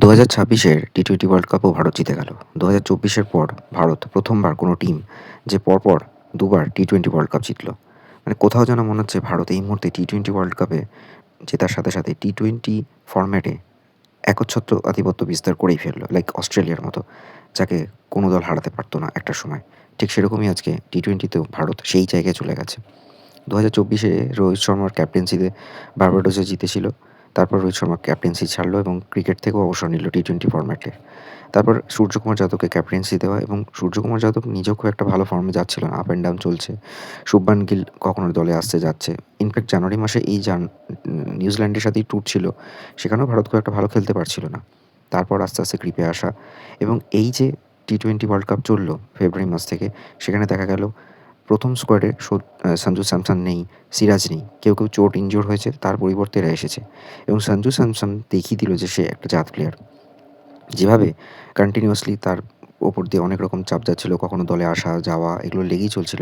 2026-এর টি-20 world কাপও Bharat জিতে গেল। 2024-এর পর ভারত প্রথমবার কোনো টিম যে পরপর দুবার টি-20 ওয়ার্ল্ড কাপ জিতল। মানে কোথাও যেন মনে হচ্ছে ভারত এই মুহূর্তে টি-20 ওয়ার্ল্ড কাপে জেতার সাথে সাথে টি-20 ফরম্যাটে একচ্ছত্র আধিপত্য বিস্তার করেই ফেলল। লাইক অস্ট্রেলিয়ার মতো, যাকে কোনো দল হারাতে পারত না একটা সময়। ঠিক সেরকমই আজকে টি-20তেও ভারত সেই জায়গায় চলে গেছে। 2024-এ রোহিত শর্মার ক্যাপ্টেন্সিতে বার্বাডোসে জিতেছিল। তারপর রোহিত শর্মা ক্যাপ্টেন্সি ছাড়লো এবং ক্রিকেট থেকেও অবসর নিল টি-20 ফরম্যাটে। তারপর সূর্যকুমার যাদবকে ক্যাপ্টেন্সি দেওয়া এবং সূর্যকুমার যাদব নিজেও খুব একটা ভালো ফর্মে যাচ্ছিল না, আপ অ্যান্ড ডাউন চলছে। শুভমান গিল কখনো দলে আসছে যাচ্ছে। ইনফ্যাক্ট জানুয়ারি মাসে এই নিউজিল্যান্ডের সাথেই ট্যুর ছিল, সেখানেও ভারত খুব একটা ভালো খেলতে পারছিল না। তারপর আস্তে আস্তে গ্রিপে আসা এবং এই যে টি-20 ওয়ার্ল্ড কাপ চললো ফেব্রুয়ারি মাস থেকে, সেখানে দেখা গেল প্রথম স্কোয়াডে সঞ্জু স্যামসন নেই, সিরাজ নেই। কেউ চোট ইনজিওর হয়েছে, তার পরিবর্তে এরা এসেছে এবং সঞ্জু স্যামসন দেখিয়ে দিল যে সে একটা জাত প্লেয়ার। যেভাবে কন্টিনিউয়াসলি তার ওপর দিয়ে অনেক রকম চাপ যাচ্ছিল, কখনো দলে আসা যাওয়া এগুলো লেগেই চলছিল।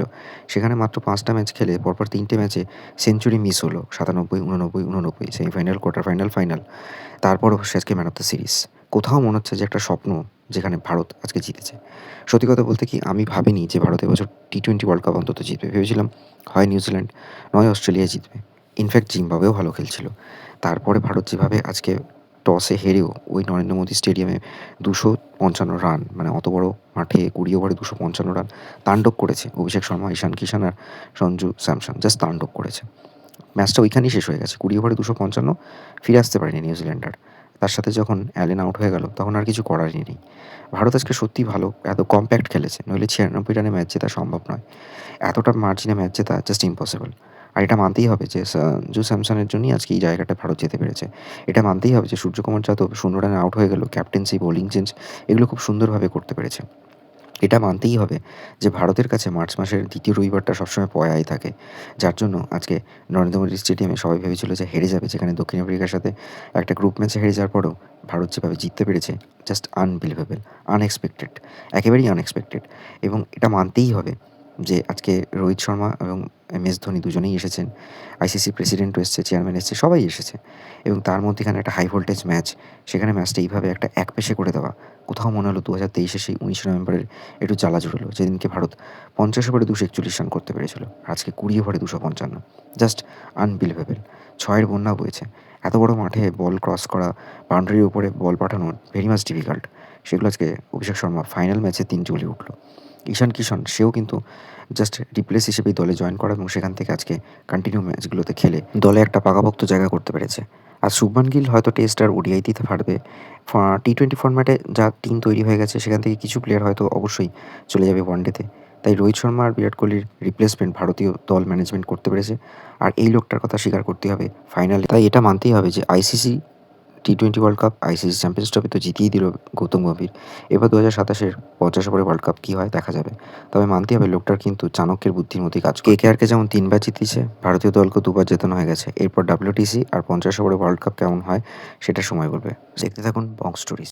সেখানে মাত্র 5টা ম্যাচ খেলে পরপর 3টে ম্যাচে সেঞ্চুরি মিস হলো। 97, 89, 89, সেমিফাইনাল, কোয়ার্টার ফাইনাল, ফাইনাল। তারপরও সে আজকে ম্যান অফ দ্য সিরিজ। কোথাও মনে হচ্ছে যে একটা স্বপ্ন যেখানে ভারত আজকে জিতেছে। সত্যি কথা বলতে কি, আমি ভাবিনি যে ভারত এবছর টি-20 ওয়ার্ল্ড কাপ অন্তত জিতবে। ভেবেছিলাম হয় নিউজিল্যান্ড নয় অস্ট্রেলিয়া জিতবে। ইনফ্যাক্ট জিম্বাবুয়েও ভালো খেলছিল। তারপরে ভারত যেভাবে আজকে টসে হেরেও ওই নরেন্দ্র মোদী স্টেডিয়ামে 255 রান, মানে অত বড় মাঠে 20 ওভারে 255 রান তাণ্ডব করেছে। অভিষেক শর্মা, ঈশান কিষান আর সঞ্জু স্যামসন জাস্ট তাণ্ডব করেছে। ম্যাচটা ওইখানেই শেষ হয়ে গেছে। 20 ওভারে 255, ফিরে আসতে পারেনি নিউজিল্যান্ডার। তার সাথে যখন অ্যালেন আউট হয়ে গেল তখন আর কিছু করারই নেই। ভারত আজকে সত্যিই ভালো, এত কম্প্যাক্ট খেলেছে। নইলে 96 রানে ম্যাচ জেতা সম্ভব নয়। এতটা মার্জিনে ম্যাচ জেতা জাস্ট ইম্পসিবল। আর এটা মানতেই হবে যে সঞ্জু স্যামসনের জন্যই আজকে এই জায়গাটা ভারত যেতে পেরেছে। এটা মানতেই হবে যে সূর্যকুমার যাদব 0 রানে আউট হয়ে গেল, ক্যাপ্টেন্সি, বোলিং চেঞ্জ এগুলো খুব সুন্দরভাবে করতে পেরেছে। এটা মানতেই হবে যে ভারতের কাছে মার্চ মাসের দ্বিতীয় রবিবারটা সবসময় পয়াই থাকে। যার জন্য আজকে নরেন্দ্র মোদী স্টেডিয়ামে সবাই ভেবেছিল যে হেরে যাবে, যেখানে দক্ষিণ আফ্রিকার সাথে একটা গ্রুপ ম্যাচে হেরে যাওয়ার পরেও ভারত যেভাবে জিততে পেরেছে, জাস্ট আনবিলিভেবল, আনএক্সপেক্টেড, একেবারেই আনএক্সপেক্টেড। এবং এটা মানতেই হবে যে আজকে রোহিত শর্মা এবং MS ধোনি দুজনেই এসেছেন। ICC প্রেসিডেন্টও এসছে, চেয়ারম্যান এসছে, সবাই এসেছে। এবং তার মধ্যেখানে একটা হাই ভোল্টেজ ম্যাচ, সেখানে ম্যাচটা এইভাবে একটা একপেশে করে দেওয়া, কোথাও মনে হলো 2023-এর সেই 19 নভেম্বরের একটু জ্বালা জুড়লো, যেদিনকে ভারত 50 ওভারে 241 রান করতে পেরেছিল। আজকে 20 ওভারে 255। Just unbelievable. 6-এর বন্যা বয়েছে। এত বড় মাঠে বল ক্রস করা, বাউন্ডারির উপরে বল পাঠানো ভেরি মাচ ডিফিকাল্ট। সেগুলো আজকে অভিষেক শর্মা ফাইনাল ম্যাচে 3 জ্বলে উঠল। ঈশান কিষান সেও কিন্তু জাস্ট রিপ্লেস হিসেবেই দলে জয়েন করা এবং সেখান থেকে আজকে কন্টিনিউ ম্যাচগুলোতে খেলে দলে একটা পাকাপোক্ত জায়গা করতে পেরেছে। আর শুভমান গিল হয়তো টেস্ট আর ODI-তেই পারবে। টি-20 ফরম্যাটে যা টিম তৈরি হয়ে গেছে সেখান থেকে কিছু প্লেয়ার হয়তো অবশ্যই চলে যাবে ওয়ানডেতে। তাই রোহিত শর্মা আর বিরাট কোহলির রিপ্লেসমেন্ট ভারতীয় দল ম্যানেজমেন্ট করতে পেরেছে। আর এই লোকটার কথা স্বীকার করতেই হবে ফাইনালে। তাই এটা মানতেই হবে যে ICC টি-20 world cup, ICC champions trophy তো জিতিয়েই দিল গৌতম গম্ভীর। এবার 2027-এর 50 ওভারের ওয়ার্ল্ড কাপ কী হয় দেখা যাবে। তবে মানতেই হবে লোকটার কিন্তু চাণক্যের বুদ্ধির মতোই কাজ করে। KKR-কে যেমন 3 বার জিতিয়েছে, ভারতীয় দলকেও 2 বার জেতানো হয়ে গেছে। এরপর WTC আর 50 ওভারের ওয়ার্ল্ড কাপ কেমন হয় সেটা সময় বলবে। দেখতে থাকুন বং স্টোরিজ।